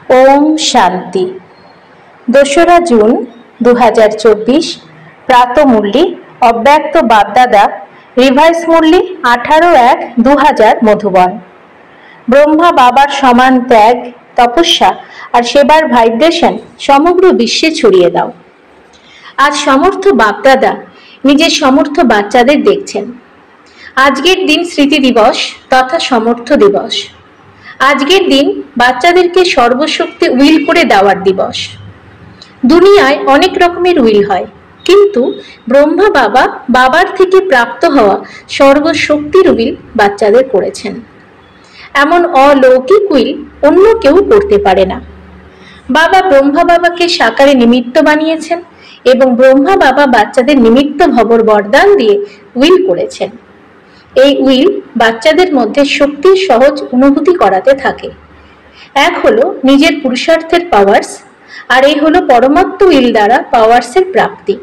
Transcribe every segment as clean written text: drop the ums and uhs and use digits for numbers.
ওম শান্তি। 2রা জুন 2024 প্রাত মুরলি অব্যক্ত বাপদাদা রিভাইস মুরলি 18/1/2000 মধুবন। ব্রহ্মা বাবার সমান ত্যাগ, তপস্যা আর সেবার ভাইব্রেশন সমগ্র বিশ্বে ছড়িয়ে দাও। আজ সমর্থ বাপদাদা নিজের সমর্থ বাচ্চাদের দেখছেন। আজকের দিন স্মৃতি দিবস তথা সমর্থ দিবস। আজকের দিন বাচ্চাদেরকে সর্বশক্তি উইল করে দেওয়ার দিবস। দুনিয়ায় অনেক রকমের উইল হয়, কিন্তু ব্রহ্মা বাবা বাবার থেকে প্রাপ্ত হওয়া সর্বশক্তির উইল বাচ্চাদের করেছেন। এমন অলৌকিক উইল অন্য কেউ করতে পারে না। বাবা ব্রহ্মা বাবাকে সাকারে নিমিত্ত বানিয়েছেন এবং ব্রহ্মা বাবা বাচ্চাদের নিমিত্ত ভবর বরদান দিয়ে উইল করেছেন। এই উইল বাচ্চাদের মধ্যে শক্তির সহজ অনুভূতি করাতে থাকে। এক হলো নিজের পুরুষার্থের পাওয়ার্স, আর এই হলো পরমাত্ম উইল দ্বারা পাওয়ার্সের প্রাপ্তি।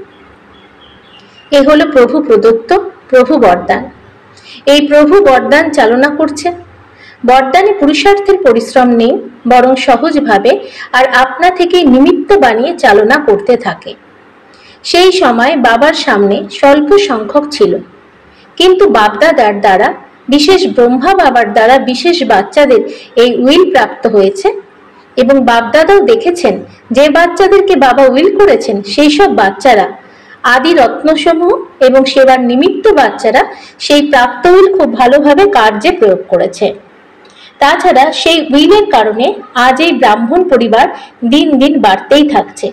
এ হলো প্রভু প্রদত্ত প্রভু বরদান। এই প্রভু বরদান চালনা করছেন। বরদানে পুরুষার্থের পরিশ্রম নেই, বরং সহজভাবে আর আপনা থেকেই নিমিত্ত বানিয়ে চালনা করতে থাকে। সেই সময় বাবার সামনে স্বল্প সংখ্যক ছিল, কিন্তু বাপদাদার দ্বারা বিশেষ ব্রহ্মা বাবার দ্বারা বিশেষ বাচ্চাদের এই উইল প্রাপ্ত হয়েছে এবং বাপদাদাও দেখেছেন যে বাচ্চাদেরকে বাবা উইল করেছেন সেই সব বাচ্চারা আদি রত্নসমূহ এবং সেবার নিমিত্ত বাচ্চারা সেই প্রাপ্ত উইল খুব ভালোভাবে কার্যে প্রয়োগ করেছে। তাছাড়া সেই উইলের কারণে আজ এই ব্রাহ্মণ পরিবার দিন দিন বাড়তেই থাকছে।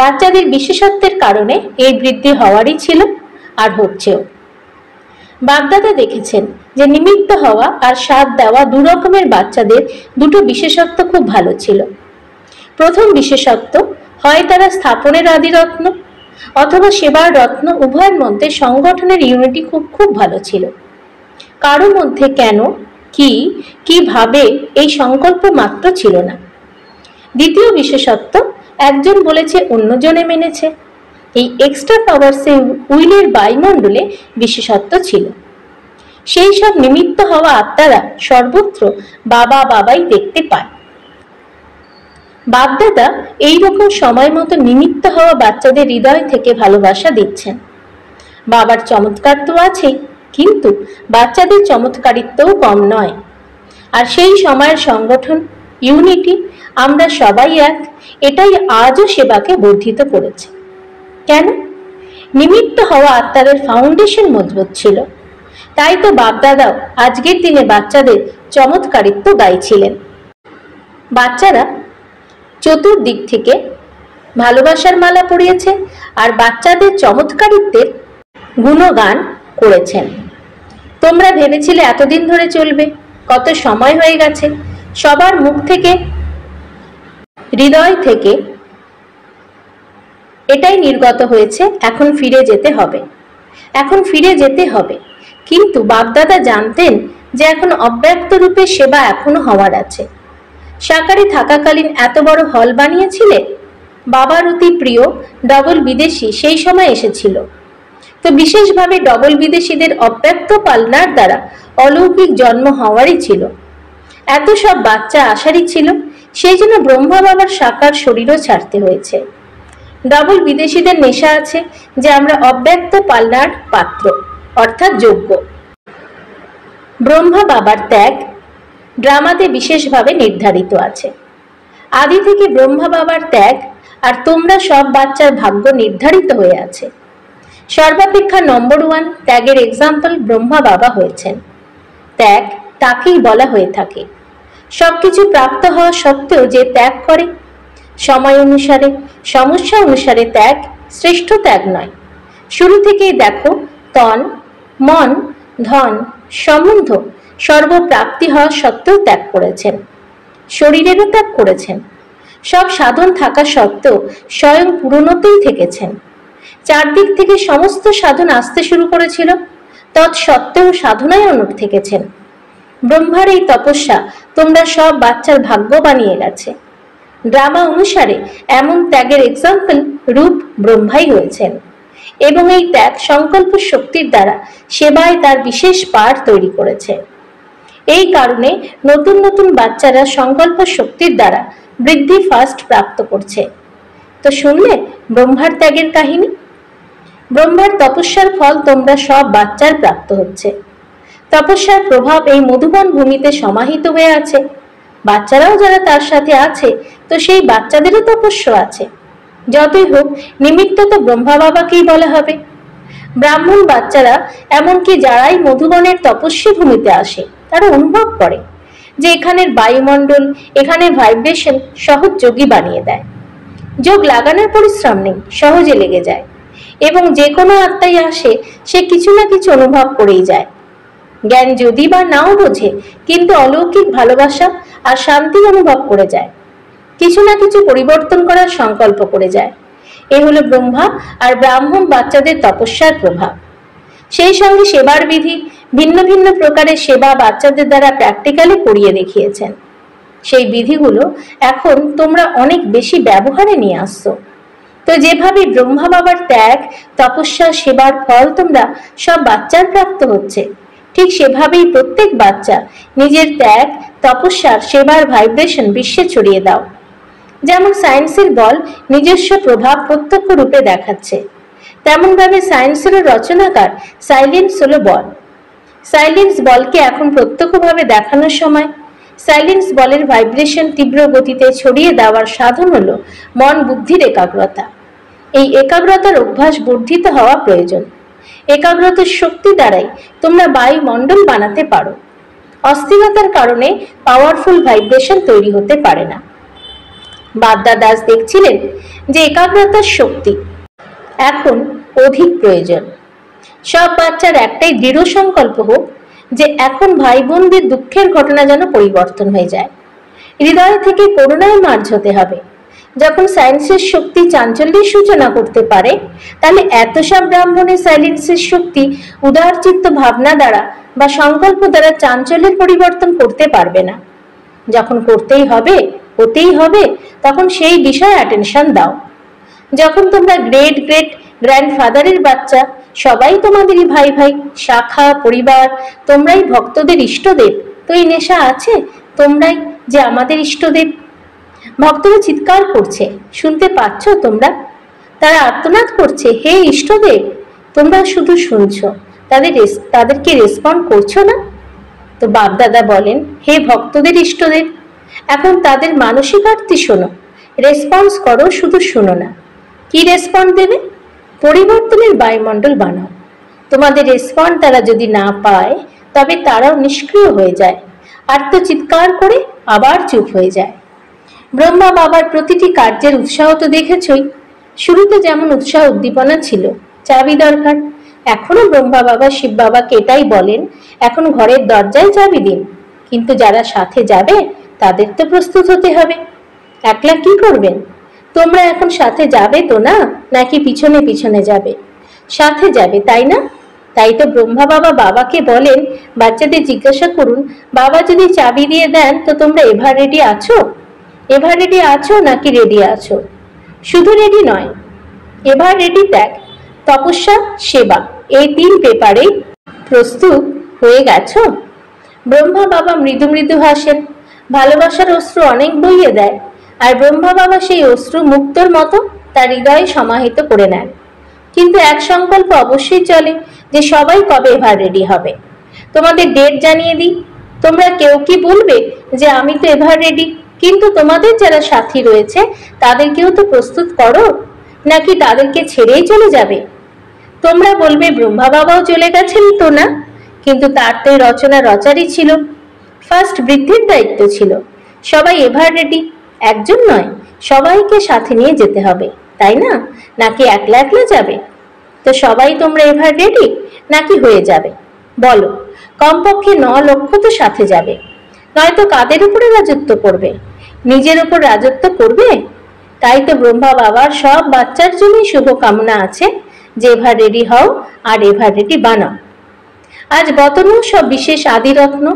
বাচ্চাদের বিশেষত্বের কারণে এই বৃদ্ধি হওয়ারই ছিল আর হচ্ছেও। বাপদাদা দেখেছেন যে নিমিত্ত হওয়া আর সাথ দেওয়া দু রকমের বাচ্চাদের দুটো বিশেষত্ব খুব ভালো ছিল। প্রথম বিশেষত্ব, হয় তারা স্থাপনের আদি রত্ন অথবা সেবার রত্ন, উভয়ের মধ্যে সংগঠনের ইউনিটি খুব খুব ভালো ছিল। কারো মধ্যে কেন, কিভাবে এই সংকল্প মাত্র ছিল না। দ্বিতীয় বিশেষত্ব, একজন বলেছে অন্যজনে মেনেছে। এই এক্সট্রা পাওয়ার্সের উইলের বায়ুমণ্ডলে বিশেষত্ব ছিল। সেই সব নিমিত্ত হওয়া আত্মারা সর্বত্র বাবা বাবাই দেখতে পায়। বাপদাদা এইরকম সময় মতো নিমিত্ত হওয়া বাচ্চাদের হৃদয় থেকে ভালোবাসা দিচ্ছেন। বাবার চমৎকার তো আছেই, কিন্তু বাচ্চাদের চমৎকারিত্বও কম নয়। আর সেই সময়ের সংগঠন, ইউনিটি, আমরা সবাই এক, এটাই আজও সেবাকে বর্ধিত করেছে। কেন? নিমিত্ত হওয়া আত্মাদের ফাউন্ডেশন মজবুত ছিল। তাই তো বাপদাদাও আজকের দিনে বাচ্চাদের চমৎকারিত্ব গাইছিলেন। বাচ্চারা চতুর্দিক থেকে ভালোবাসার মালা পরিয়েছে আর বাচ্চাদের চমৎকারিত্বের গুণগান করেছেন। তোমরা ভেবেছিলে এতদিন ধরে চলবে, কত সময় হয়ে গেছে। সবার মুখ থেকে, হৃদয় থেকে এটাই নির্গত হয়েছে, এখন ফিরে যেতে হবে, এখন ফিরে যেতে হবে। কিন্তু বাপদাদা জানতেন যে এখন অব্যক্ত রূপে সেবা এখনো হওয়ার আছে। সাকারে থাকাকালীন এত বড় হল বানিয়েছিলে। বাবার অতি প্রিয় ডবল বিদেশি সেই সময় এসেছিল, তো বিশেষভাবে ডবল বিদেশিদের অব্যক্ত পালনার দ্বারা অলৌকিক জন্ম হওয়ারই ছিল। এত সব বাচ্চা আসারই ছিল, সেই জন্য ব্রহ্মা বাবার সাকার শরীরও ছাড়তে হয়েছে। ডবল বিদেশিদের নেশা আছে যে আমরা অব্যক্ত পালনার পাত্র, অর্থাৎ যোগ্য। ব্রহ্মা বাবার ত্যাগ ড্রামাতে বিশেষভাবে নির্ধারিত আছে। আদি থেকে ব্রহ্মা বাবার ত্যাগ আর তোমরা সব বাচ্চার ভাগ্য নির্ধারিত হয়ে আছে। সর্বাপেক্ষা নম্বর 1 ত্যাগের এক্সাম্পল ব্রহ্মা বাবা হয়েছেন। ত্যাগ তাকেই বলা হয়ে থাকে। সবকিছু প্রাপ্ত হওয়া সত্ত্বেও যে ত্যাগ করে, সময় অনুসারে, সমস্যা অনুসারে ত্যাগ শ্রেষ্ঠ ত্যাগ নয়। শুরু থেকেই দেখো, তন, মন, ধন, সম্বন্ধ সর্বপ্রাপ্তি হওয়া সত্ত্বেও ত্যাগ করেছেন। শরীরেরও ত্যাগ করেছেন। সব সাধন থাকা সত্ত্বেও স্বয়ং পূরণতেই থেকেছেন। চারদিক থেকে সমস্ত সাধন আসতে শুরু করেছিল, তৎসত্ত্বেও সাধনায় অনড় থেকেছেন। ব্রহ্মার এই তপস্যা তোমরা সব বাচ্চার ভাগ্য বানিয়ে গেছে। ড্রামা অনুসারে এমন ত্যাগের এক্সাম্পল রূপ ব্রহ্মাই হয়েছেন এবং এই ত্যাগ সংকল্প শক্তির দ্বারা সেবায় তার বিশেষ পার তৈরি করেছে। এই কারণে নতুন নতুন বাচ্চারা সংকল্প শক্তির দ্বারা বৃদ্ধি ফার্স্ট প্রাপ্ত করছে। তো শুনলে ব্রহ্মার ত্যাগের কাহিনী। ব্রহ্মার তপস্যার ফল তোমরা সব বাচ্চার প্রাপ্ত হচ্ছে। তপস্যার প্রভাব এই মধুবন ভূমিতে সমাহিত হয়ে আছে। বাচ্চারাও যারা তার সাথে আছে, তো সেই বাচ্চাদেরও তপস্য আছে। যতই হোক, নিমিত্ত তো ব্রহ্মা বাবাকেই বলা হবে। ব্রাহ্মণ বাচ্চারা, এমনকি যারাই মধুবনের তপস্যী ভূমিতে আসে, তারা অনুভব করে যে এখানের বায়ুমণ্ডল, এখানের ভাইব্রেশন সহজ যোগী বানিয়ে দেয়। যোগ লাগানোর পরিশ্রম নেই, সহজে লেগে যায়। এবং যে কোনো আত্মাই আসে, সে কিছু না কিছু অনুভব করেই যায়। জ্ঞান যদি বা নাও বোঝে, কিন্তু অলৌকিক ভালোবাসা আর শান্তি অনুভব করে যায়। কিছু না কিছু পরিবর্তন করার সংকল্প করে যায়। এ হলো ব্রহ্মা আর ব্রাহ্মণ বাচ্চাদের তপস্যার প্রভাব। সেই সঙ্গে সেবার বিধি, ভিন্ন ভিন্ন প্রকারের সেবা বাচ্চাদের দ্বারা প্র্যাকটিক্যালি করিয়ে দেখিয়েছেন। সেই বিধিগুলো এখন তোমরা অনেক বেশি ব্যবহারে নিয়ে আসছো। তো যেভাবে ব্রহ্মা বাবার ত্যাগ, তপস্যা, সেবার ফল তোমরা সব বাচ্চার প্রাপ্ত হচ্ছে, ঠিক সেভাবেই প্রত্যেক বাচ্চা নিজের ত্যাগ, তপস্যার, সেবার ভাইব্রেশন বিশ্বে ছড়িয়ে দাও। যেমন সায়েন্সের বল নিজস্ব প্রভাব প্রত্যক্ষ রূপে দেখাচ্ছে, তেমন ভাবে সায়েন্সেরও রচনাকার সাইলেন্স হলো বল। সাইলেন্স বলকে এখন প্রত্যক্ষভাবে দেখানোর সময়। সাইলেন্স বলের ভাইব্রেশন তীব্র গতিতে ছড়িয়ে দেওয়ার সাধন হলো মন বুদ্ধির একাগ্রতা। এই একাগ্রতার অভ্যাস বর্ধিত হওয়া প্রয়োজন। একাগ্রতার শক্তি দ্বারাই তোমরা বায়ুমণ্ডল বানাতে পারো। অস্থিরতার কারণে পাওয়ারফুল ভাইব্রেশন তৈরি হতে পারে না। বাদদা দাস দেখছিলেন যে একাগ্রতার শক্তি এখন অধিক প্রয়োজন। সব বাচ্চার একটাই দৃঢ় সংকল্প হোক যে এখন ভাই বোনদের দুঃখের ঘটনা যেন পরিবর্তন হয়ে যায়। হৃদয় থেকে করুণায় মার্জ হতে হবে। যখন সায়েন্সের শক্তি চাঞ্চল্যের সূচনা করতে পারে, তাহলে এত সব ব্রাহ্মণের সাইলেন্সের শক্তি উদারচিত্ত ভাবনা দ্বারা বা সংকল্প দ্বারা চাঞ্চল্যের পরিবর্তন করতে পারবে না। যখন করতেই হবে, হতেই হবে, তখন সেই বিষয়ে অ্যাটেনশন দাও। যখন তোমরা গ্রেট গ্রেট গ্র্যান্ডফাদারের বাচ্চা, সবাই তোমাদেরই ভাই ভাই, শাখা, পরিবার, তোমরাই ভক্তদের ইষ্টদেব, তো এই নেশা আছে তোমরাই যে আমাদের ইষ্টদেব। ভক্তরা চিৎকার করছে, শুনতে পাচ্ছ তোমরা? তারা আর্তনাদ করছে, হে ইষ্টদেব। তোমরা শুধু শুনছো, তাদেরকে রেসপন্ড করছো না। তো বাপদাদা বলেন, হে ভক্তদের ইষ্টদেব, এখন তাদের মানসিক আরতি শোনো, রেসপন্স করো, শুধু শোনো না। কি রেসপন্ড দেবে? পরিবর্তনের বায়ুমণ্ডল বানাও। তোমাদের রেসপন্ড তারা যদি না পায়, তবে তারাও নিষ্ক্রিয় হয়ে যায়, আর্তচিৎকার করে আবার চুপ হয়ে যায়। ব্রহ্মা বাবার প্রতিটি কার্যের উৎসাহ তো দেখেছই। শুরুতে যেমন উৎসাহ উদ্দীপনা ছিল, চাবি দরকার। এখনো ব্রহ্মা বাবা শিব বাবাকে এটাই বলেন, এখন ঘরের দরজায় চাবি দিন। কিন্তু যারা সাথে যাবে তাদের তো প্রস্তুত হতে হবে। একলা কি করবেন? তোমরা এখন সাথে যাবে তো না, নাকি পিছনে পিছনে যাবে? সাথে যাবে, তাই না? তাই তো ব্রহ্মা বাবা বাবাকে বলেন, বাচ্চাদের জিজ্ঞাসা করুন, বাবা যদি চাবি দিয়ে দেন, তো তোমরা এভার রেডি আছো? এভার রেডি আছো নাকি রেডি আছো? শুধু রেডি নয়, এভার রেডি ত্যাগ, তপস্যা, সেবা, এই 3 পেপারে প্রস্তুত হয়ে গেছো? ব্রহ্মা বাবা মৃদু মৃদু হাসেন। ভালোবাসার অশ্রু অনেক বইয়ে দেয়, আর ব্রহ্মা বাবা সেই অশ্রু মুক্তর মতো তার হৃদয়ে সমাহিত করে নেন। কিন্তু এক সংকল্প অবশ্যই চলে, যে সবাই কবে এভার রেডি হবে। তোমাদের ডেট জানিয়ে দিই। তোমরা কেউ কি বলবে যে আমি তো এভার রেডি, কিন্তু তোমাদের যারা সাথী রয়েছে তাদেরকেও তো প্রস্তুত করো, নাকি তাদেরকে ছেড়েই চলে যাবে? তোমরা বলবে ব্রহ্মা বাবাও চলে গেছেন তো না, কিন্তু তার তো রচনা রচারই ছিল, ফার্স্ট বৃদ্ধির দায়িত্ব ছিল। সবাই এভার রেডি, একজন নয়, সবাইকে সাথে নিয়ে যেতে হবে, তাই না? নাকি একলা একলা যাবে? তো সবাই তোমরা এভার রেডি নাকি হয়ে যাবে বলো? কমপক্ষে 9 লক্ষ তো সাথে যাবে, নয়তো কাদের উপরে রাজত্ব করবে? নিজের উপর রাজত্ব করবে। তাই তো ব্রহ্মা বাবার সব বাচ্চার জন্যই শুভকামনা আছে যে এভার রেডি হও আর এভার রেডি বানাও। আজ বতনও সব বিশেষ আদিরত্ন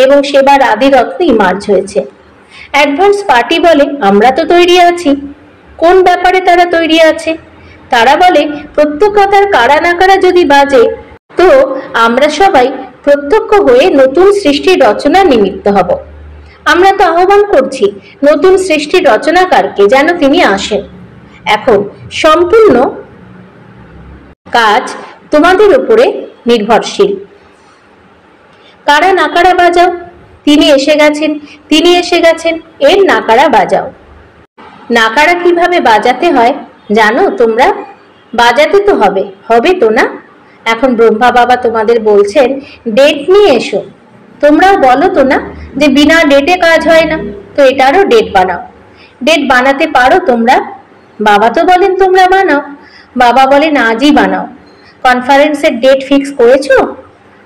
এবং সেবার আদিরত্ন ইমার্জ হয়েছে। অ্যাডভান্স পার্টি বলে আমরা তো তৈরি আছি। কোন ব্যাপারে তারা তৈরি আছে? তারা বলে প্রত্যক্ষতার কারা না কারা যদি বাজে, তো আমরা সবাই প্রত্যক্ষ হয়ে নতুন সৃষ্টির রচনা নিমিত্ত হব। আমরা তো আহ্বান করছি নতুন সৃষ্টির রচনাকারকে যেন তিনি আসেন। এখন সম্পূর্ণ কাজ তোমাদের উপরে নির্ভরশীল। কারা নাকারা বাজাও, তিনি এসে গেছেন, তিনি এসে গেছেন, এর নাকারা বাজাও। নাকারা কিভাবে বাজাতে হয় জানো তোমরা? বাজাতে তো হবে, হবে তো না? এখন ব্রহ্মা বাবা তোমাদের বলছেন ডেট নিয়ে এসো। তোমরাও বলো তো না যে বিনা ডেটে কাজ হয় না, তো এটারও ডেট বানাও। ডেট বানাতে পারো তোমরা? বাবা তো বলেন তোমরা বানাও, বাবা বলেন আজই বানাও। কনফারেন্সের ডেট ফিক্স করেছো?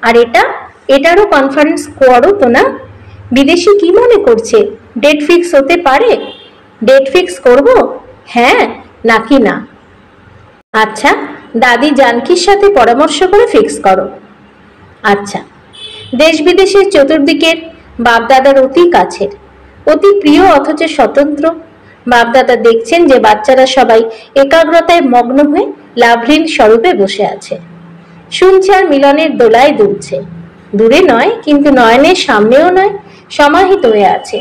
আর এটারও কনফারেন্স করো তো না? বিদেশি কি মনে করছে ডেট ফিক্স হতে পারে? ডেট ফিক্স করব, হ্যাঁ নাকি না? আচ্ছা, দাদি জানকীর সাথে পরামর্শ করে ফিক্স করো। আচ্ছা, দেশ বিদেশের চতুর্দিকের বাপদাদার অতি কাছের, অতি প্রিয় অথচ স্বতন্ত্র বাপদাদা দেখছেন যে বাচ্চারা সবাই একাগ্রতায় মগ্ন হয়ে লাভহীন স্বরূপে বসে আছে, শুনছে আর মিলনের দোলায় দুলছে। দূরে নয় কিন্তু নয়নের সামনেও নয়, সমাহিত হয়ে আছে।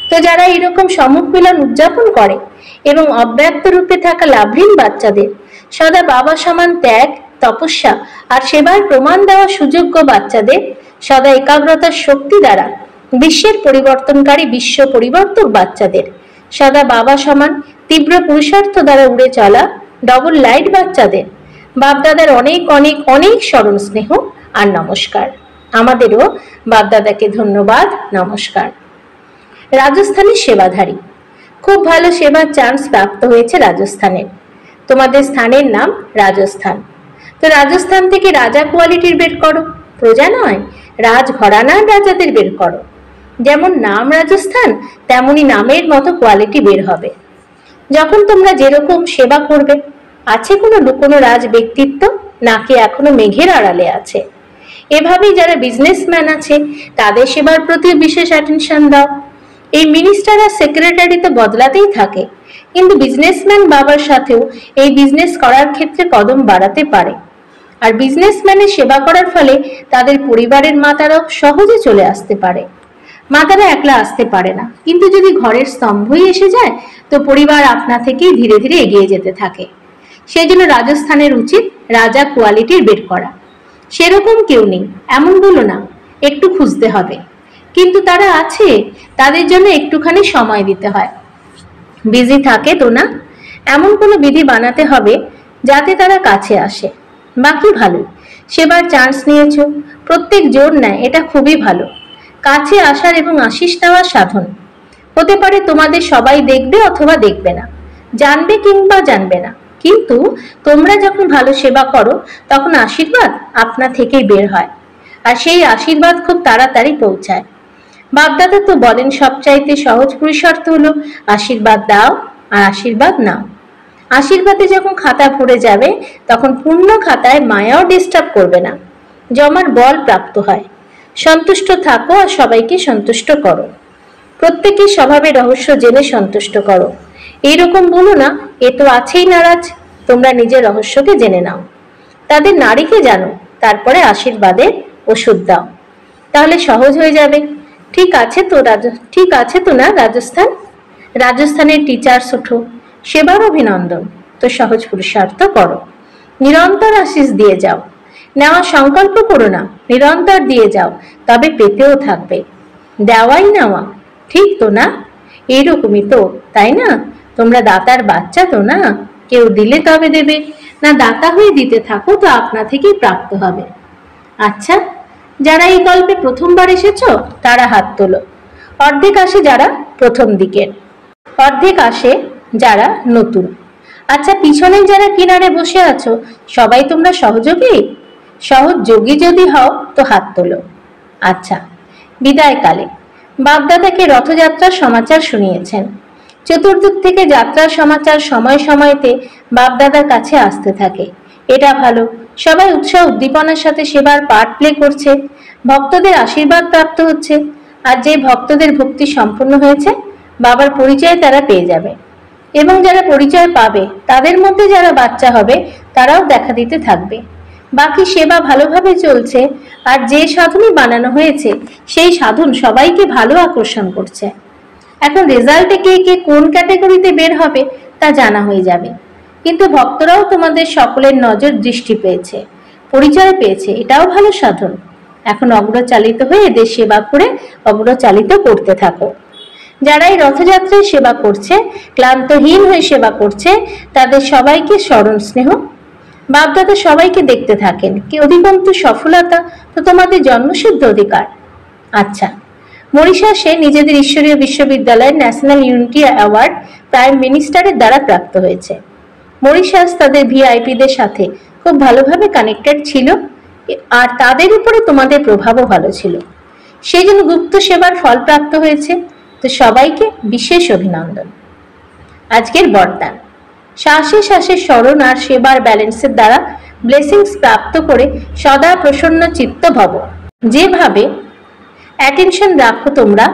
তো যারা এরকম সম্মুখ মিলন উদযাপন করে এবং অব্যক্ত রূপে থাকা লাভহীন বাচ্চাদের সদা বাবা সমান ত্যাগ, তপস্যা আর সেবার প্রমাণ দেওয়া সুযোগ্য বাচ্চাদের সদা একাগ্রতার শক্তি দ্বারা বিশ্বের পরিবর্তনকারী বিশ্ব পরিবর্তক বাচ্চাদের সদা বাবা সমান তীব্র পুরুষার্থ দ্বারা উড়ে চলা ডবল লাইট বাচ্চাদের বাপদাদার অনেক অনেক অনেক স্মরণ স্নেহ আর নমস্কার। আমাদেরও বাপদাদাকে ধন্যবাদ, নমস্কার। রাজস্থানের সেবাধারী, খুব ভালো সেবার চান্স প্রাপ্ত হয়েছে রাজস্থানের। তোমাদের স্থানের নাম রাজস্থান। তো রাজস্থান থেকে রাজা কোয়ালিটির বের করো, প্রজা নয়, রাজ ঘরানার রাজাদের বের করো। যেমন নাম রাজস্থান, তেমনি নামের মতো কোয়ালিটি বের হবে। যখন তোমরা যেরকম সেবা করবে, আছে কোনো লুকোনো রাজ ব্যক্তিত্ব নাকি এখনো মেঘের আড়ালে আছে? এভাবেই যারা বিজনেসম্যান আছে তাদের সেবার প্রতি বিশেষ অ্যাটেনশন দাও। এই মিনিস্টার আর সেক্রেটারি তো বদলাতেই থাকে, কিন্তু বিজনেসম্যান বাবার সাথেও এই বিজনেস করার ক্ষেত্রে কদম বাড়াতে পারে। আর বিজনেসম্যানের সেবা করার ফলে তাদের পরিবারের মাতারাও সহজে চলে আসতে পারে। মাতারা একলা আসতে পারে না, কিন্তু যদি ঘরের স্তম্ভই এসে যায় তো পরিবার আপনা থেকেই ধীরে ধীরে এগিয়ে যেতে থাকে। সেই জন্য রাজস্থানের উচিত রাজা কোয়ালিটির বের করা। সেরকম কেউ নেই এমন বলো না, একটু খুঁজতে হবে। কিন্তু তারা আছে, তাদের জন্য একটুখানি সময় দিতে হয়। বিজি থাকে তো না, এমন কোনো বিধি বানাতে হবে যাতে তারা কাছে আসে। বাকি ভালো, সেবার চান্স নিয়েছো, প্রত্যেক জোর নেয়, এটা খুবই ভালো। কাছে আসার এবং আশিস নেওয়ার সাধন হতে পারে তোমাদের সবাই দেখবে অথবা দেখবে না, জানবে কিংবা জানবে না, কিন্তু তোমরা যখন ভালো সেবা করো তখন আশীর্বাদ আপনা থেকেই বের হয়, আর সেই আশীর্বাদ খুব তাড়াতাড়ি পৌঁছায়। বাপদাদা তো বলেন সবচাইতে সহজ পুরুষার্থ হলো আশীর্বাদ দাও আর আশীর্বাদ নাও। আশীর্বাদে যখন খাতা ভরে যাবে তখন পূর্ণ খাতায় মায়াও ডিস্টার্ব করবে না, জমার বল প্রাপ্ত হয়। সন্তুষ্ট থাকো আর সবাইকে সন্তুষ্ট করো। প্রত্যেকের স্বভাবের রহস্য জেনে সন্তুষ্ট করো। এইরকম বলো না এ তো আছেই নারাজ, তোমরা নিজের রহস্যকে জেনে নাও। তাদের নারীকে জানো, তারপরে আশীর্বাদের ওষুধ দাও, তাহলে সহজ হয়ে যাবে। ঠিক আছে তো না রাজস্থান? রাজস্থানের টিচার্স ওঠো, সেবার অভিনন্দন। তো সহজ পুরুষার্থ করো, নিরন্তর আশিস দিয়ে যাও। নেওয়া সংকল্প করো না, নিরন্তর দিয়ে যাও, তবে পেতেও থাকবে। দেওয়াই নেওয়া, ঠিক তো না? এইরকমই তো, তাই না? তোমরা দাতার বাচ্চা তো না, কেউ দিলে তবে দেবে, না দাতা হয়ে দিতে থাকো তো আপনা থেকেই প্রাপ্ত হবে। আচ্ছা, যারা এই গল্পে প্রথমবার এসেছো তারা হাত তোলো। অর্ধেক আসে যারা প্রথম দিকের, অর্ধেক আসে যারা নতুন। আচ্ছা, পিছনে যারা কিনারে বসে আছো সবাই তোমরা সহযোগী? সহযোগী যদি হও তো হাত তোলো। আচ্ছা, বিদায়কালে বাপদাদাকে রথযাত্রার সমাচার শুনিয়েছেন। চতুর্দিক থেকে যাত্রার সমাচার সময় সময়তে বাপদাদার কাছে আসতে থাকে, এটা ভালো। সবাই উৎসাহ উদ্দীপনার সাথে সেবার পার্ট প্লে করছে, ভক্তদের আশীর্বাদ প্রাপ্ত হচ্ছে। আর যে ভক্তদের ভক্তি সম্পূর্ণ হয়েছে বাবার পরিচয় তারা পেয়ে যাবে, এবং যারা পরিচয় পাবে তাদের মধ্যে যারা বাচ্চা হবে তারাও দেখা দিতে থাকবে। বাকি সেবা ভালোভাবে চলছে, আর যে সাধনই বানানো হয়েছে সেই সাধন সবাইকে ভালো আকর্ষণ করছে। এখন রেজাল্টে কে কে কোন ক্যাটাগরিতে বের হবে তা জানা হয়ে যাবে, কিন্তু ভক্তরাও তোমাদের সকলের নজর দৃষ্টি পেয়েছে, পরিচয় পেয়েছে, এটাও ভালো সাধন। এখন অগ্রচালিত হয়ে এদের সেবা করে অগ্রচালিত করতে থাকো। যারা এই রথযাত্রায় সেবা করছে, ক্লান্তহীন হয়ে সেবা করছে, তাদের সবাইকে স্মরণ স্নেহ। বাপদাদা সবাইকে দেখতে থাকেন, কি অধিকন্তু সফলতা তো তোমাদের জন্মসিদ্ধ অধিকার। আচ্ছা, মরিশাসে নিজেদের ঈশ্বরীয় বিশ্ববিদ্যালয়ের ন্যাশনাল ইউনিটি অ্যাওয়ার্ড প্রাইম মিনিস্টারের দ্বারা প্রাপ্ত হয়েছে। মরিশাস তাদের ভিআইপিদের সাথে খুব ভালোভাবে কানেক্টেড ছিল, আর তাদের উপরে তোমাদের প্রভাবও ভালো ছিল, সেই জন্য গুপ্ত সেবার ফল প্রাপ্ত হয়েছে। তো সবাইকে বিশেষ অভিনন্দন। আজকের বরদান: শ্বাসে শ্বাসে স্মরণ আর সেবার ব্যালেন্সের দ্বারা ব্লেসিংস প্রাপ্ত করে সদা প্রসন্ন চিত্ত ভব। যেভাবে অ্যাটেনশন রাখো তোমরা,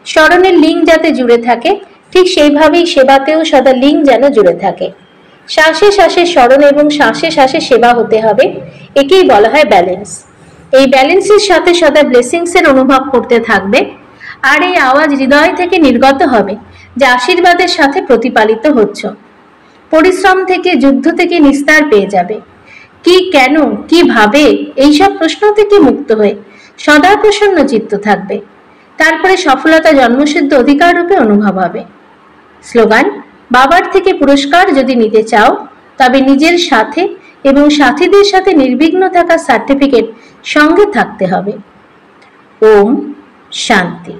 স্মরণের লিঙ্ক যাতে জুড়ে থাকে, ঠিক সেইভাবেই সেবাতেও সদা লিঙ্ক যেন জুড়ে থাকে। শ্বাসে শ্বাসে স্মরণ এবং শ্বাসে শ্বাসে সেবা হতে হবে, একেই বলা হয় ব্যালেন্স। এই ব্যালেন্সের সাথে সদা ব্লেসিংসের অনুভব করতে থাকবে, আর এই আওয়াজ হৃদয় থেকে নির্গত হবে যে আশীর্বাদের সাথে প্রতিপালিত হচ্ছ। পরিশ্রম থেকে, যুদ্ধ থেকে নিস্তার পেয়ে যাবে। কি, কেন, কিভাবে, এইসব প্রশ্ন থেকে মুক্ত হয়ে সদা প্রসন্ন চিত্ত থাকবে। তারপরে সফলতা জন্মসিদ্ধ অধিকার রূপে অনুভব হবে। স্লোগান: বাবার থেকে পুরস্কার যদি নিতে চাও, তবে নিজের সাথে এবং সাথীদের সাথে নির্বিঘ্ন থাকা সার্টিফিকেট সঙ্গে থাকতে হবে। ওম শান্তি।